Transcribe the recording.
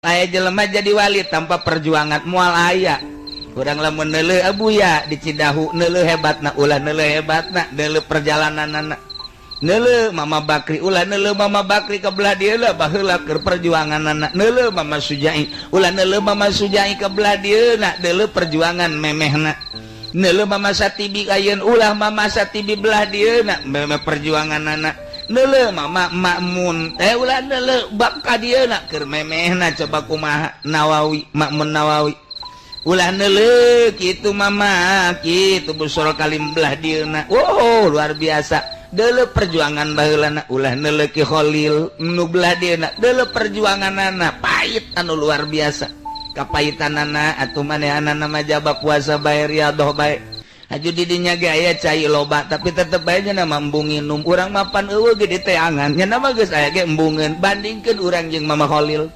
aya jelema jadi wali tanpa perjuangan moal aya kurang lamun neuleuh abu ya di Cidahu neuleuh hebatna ulah neuleuh hebatna neuleuh perjalananna neuleuh Mama Bakri ulah neuleuh Mama Bakri ke belah dieu lah baheula keur perjuanganna neuleuh Mama Sujai ulah neuleuh Mama Sujai ke belah dieu na neuleuh perjuangan memehna neuleuh Mama Satibi ayeun ulah Mama Satibi belah dieu na memeh perjuanganna neuleuh Mama Makmun ulah neuleuh bab ka dieu na keur memehna coba kumaha Nawawi Makmun Nawawi ulah neuleuh kitu Mama kitu busur kalim belah dieuna luar biasa deuleuh perjuangan baheulana ulah neuleuh Ki Khalil nu belah dieuna deuleuh perjuanganana pait anu luar biasa kapahitanana atuh manehanana mah jaba puasa bae riyadhah bae aju didinya ge aya cai loba tapi tetep bae nya embung nginum urang mapan eueuh ge di teangan nya mah geus aya ge embungeun bandingkeun urang jeung Mama Khalil